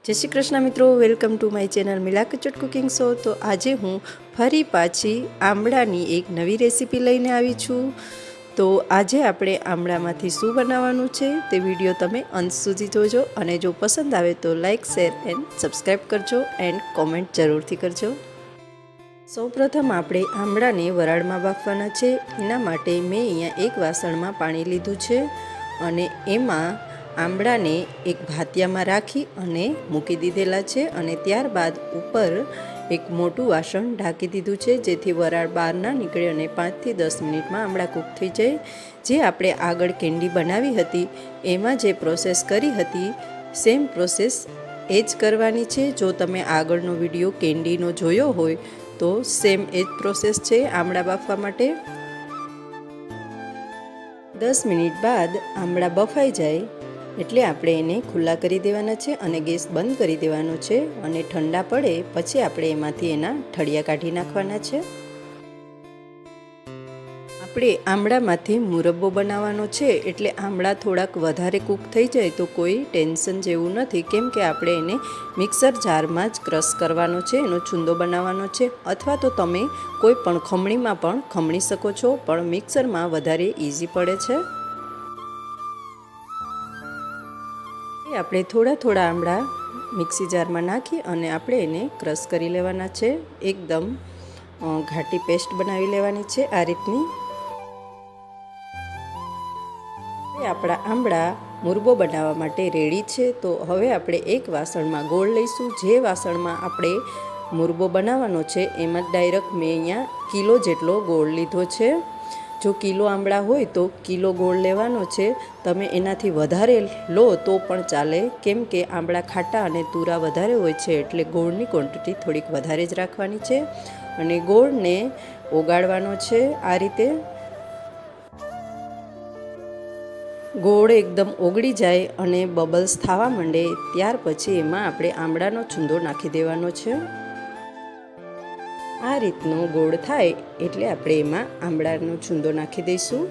जय श्री कृष्ण मित्रों, welcome to my channel मिला कचोट कुकिंग शो। तो आज हूँ फरी पाછી आमळानी एक नवी रेसिपी लईने આવી છું। तो આજે આપણે આમળામાંથી શું બનાવવાનું છે તે વિડીયો તમે અંત સુધી જોજો અને જો પસંદ આવે તો લાઇક શેર એન્ડ સબસ્ક્રાઈબ કરજો એન્ડ કોમેન્ટ જરૂરથી કરજો। સૌપ્રથમ આપણે આમળાને વરાળમાં બાફવાના છે। એના માટે મેં અહીંયા એક વાસણમાં પાણી લીધું છે અને એમાં આમળાને એક ભાતિયામાં રાખી અને મૂકી દીધેલા છે અને ત્યારબાદ ઉપર એક મોટું વાસણ ઢાંકી દીધું છે જેથી વરાળ બહાર ના નીકળે અને 5 થી 10 મિનિટમાં આમળા કૂક થઈ જાય। જે આપણે આગળ કેન્ડી બનાવી હતી એમાં જે પ્રોસેસ કરી હતી સેમ પ્રોસેસ એ જ કરવાની છે। જો તમે આગળનો વિડીયો કેન્ડીનો જોયો હોય તો સેમ એ જ પ્રોસેસ છે આમળા બાફવા માટે। 10 મિનિટ બાદ આમળા બફાઈ જાય એટલે આપણે એને ખુલ્લા કરી દેવાના છે અને ગેસ બંધ કરી દેવાનો છે અને ઠંડા પડે પછી આપણે એમાંથી એના ઠળિયા કાઢી નાખવાના છે। આપણે આમળામાંથી મુરબ્બો બનાવવાનો છે એટલે આમળા થોડાક વધારે કૂક થઈ જાય તો કોઈ ટેન્શન જેવું નથી, કેમ કે આપણે એને મિક્સર જારમાં જ ક્રશ કરવાનો છે, એનો છુંદો બનાવવાનો છે। અથવા તો તમે કોઈ પણ ખમણીમાં પણ ખમણી શકો છો, પણ મિક્સરમાં વધારે ઇઝી પડે છે। આપણે થોડા થોડા આમળા મિક્સી જારમાં નાખી અને આપણે એને ક્રશ કરી લેવાના છે। એકદમ ઘાટી પેસ્ટ બનાવી લેવાની છે આ રીતની। આપણા આમળા મુરબ્બો બનાવવા માટે રેડી છે। તો હવે આપણે એક વાસણમાં ગોળ લઈશું। જે વાસણમાં આપણે મુરબ્બો બનાવવાનો છે એમાં ડાયરેક્ટ મેં અહીંયા કિલો જેટલો ગોળ લીધો છે। જો કિલો આમળા હોય તો કિલો ગોળ લેવાનો છે, તમે એનાથી વધારે લો તો પણ ચાલે, કેમ કે આમળા ખાટા અને તુરા વધારે હોય છે એટલે ગોળની ક્વોન્ટિટી થોડીક વધારે જ રાખવાની છે અને ગોળને ઓગાળવાનો છે આ રીતે। ગોળ એકદમ ઓગળી જાય અને બબલ્સ થવા માંડે ત્યાર પછી એમાં આપણે આમળાનો છુંદો નાખી દેવાનો છે। આ રીતનો ગોળ થાય એટલે આપણે એમાં આમળાનો છુંદો નાખી દઈશું।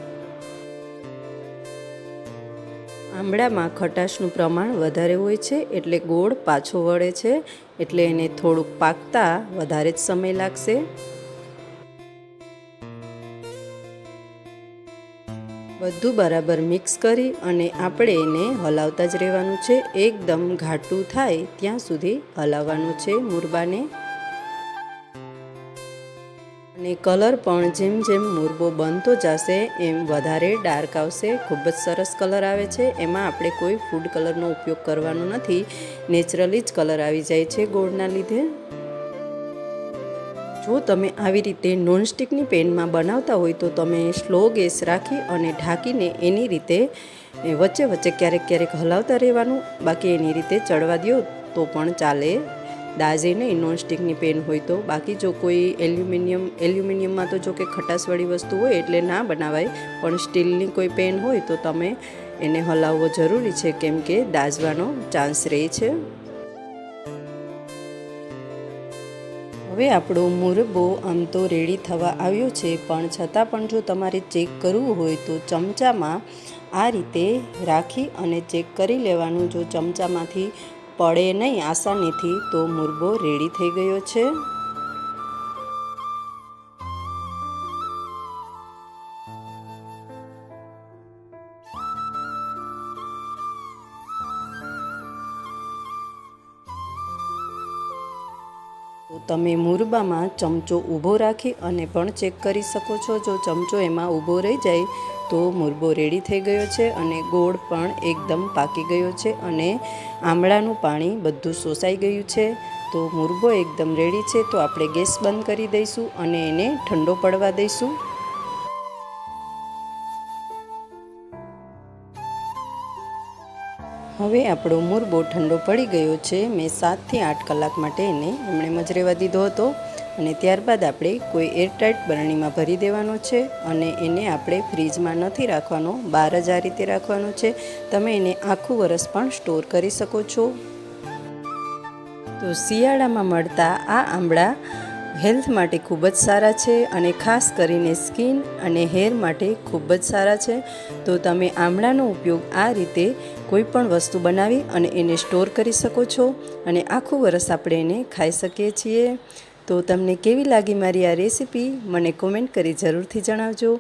આમળામાં ખટાશનું પ્રમાણ વધારે હોય છે એટલે ગોળ પાછો વળે છે, એટલે એને થોડુંક પાકતા વધારે જ સમય લાગશે। બધું બરાબર મિક્સ કરી અને આપણે એને હલાવતા જ રહેવાનું છે। એકદમ ઘાટું થાય ત્યાં સુધી હલાવવાનું છે મુરબ્બાને। અને કલર પણ જેમ જેમ મુરબ્બો બનતો જશે એમ વધારે ડાર્ક આવશે, ખૂબ જ સરસ કલર આવે છે। એમાં આપણે કોઈ ફૂડ કલરનો ઉપયોગ કરવાનો નથી, નેચરલી જ કલર આવી જાય છે ગોળના લીધે। જો તમે આવી રીતે નોનસ્ટિકની પેનમાં બનાવતા હોય તો તમે સ્લો ગેસ રાખી અને ઢાંકીને એની રીતે વચ્ચે વચ્ચે ક્યારેક ક્યારેક હલાવતા રહેવાનું, બાકી એની રીતે ચડવા દો તો પણ ચાલે, દાઝે નહીં નોનસ્ટિકની પેન હોય તો। બાકી જો કોઈ એલ્યુમિનિયમમાં તો જો કે ખટાશવાળી વસ્તુ હોય એટલે ના બનાવાય, પણ સ્ટીલની કોઈ પેન હોય તો તમે એને હલાવવો જરૂરી છે, કેમ કે દાઝવાનો ચાન્સ રહે છે। હવે આપણો મુરબ્બો આમ તો રેડી થવા આવ્યો છે, પણ છતાં પણ જો તમારે ચેક કરવું હોય તો ચમચામાં આ રીતે રાખી અને ચેક કરી લેવાનું। જો ચમચામાંથી પડે નહીં આસાનીથી તો મુરબ્બો રેડી થઈ ગયો છે। તો તમે મુરબ્બામાં ચમચો ઊભો રાખી અને પણ ચેક કરી શકો છો। જો ચમચો એમાં ઊભો રહી જાય તો મુરબ્બો રેડી થઈ ગયો છે અને ગોળ પણ એકદમ પાકી ગયો છે અને આમળાનું પાણી બધું શોષાઈ ગયું છે। તો મુરબ્બો એકદમ રેડી છે। તો આપણે ગેસ બંધ કરી દઈશું અને એને ઠંડો પડવા દઈશું। હવે આપણો મુરબ્બો ઠંડો પડી ગયો છે। મેં 7 થી 8 કલાક માટે એને એમણે જ રહેવા દીધો હતો અને ત્યારબાદ આપણે કોઈ એરટાઇટ બરણીમાં ભરી દેવાનો છે અને એને આપણે ફ્રીજમાં નથી રાખવાનો, બહાર જ આ રીતે રાખવાનો છે। તમે એને આખું વરસ પણ સ્ટોર કરી શકો છો। તો શિયાળામાં મળતા આ આમળા હેલ્થ માટે ખૂબ જ સારા છે અને ખાસ કરીને સ્કિન અને હેર માટે ખૂબ જ સારા છે. તો તમે આમળાનો ઉપયોગ આ રીતે કોઈ પણ વસ્તુ બનાવી અને એને સ્ટોર કરી શકો છો અને આખું વરસ આપણે એને ખાઈ શકીએ છીએ. તો તમને કેવી લાગી મારી આ રેસીપી મને કોમેન્ટ કરી જરૂરથી જણાવજો.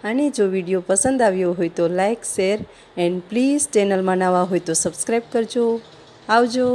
અને જો વિડીયો પસંદ આવ્યો હોય તો લાઇક, શેર એન્ડ પ્લીઝ ચેનલમાં નવા હોય તો સબસ્ક્રાઈબ કરજો. આવજો.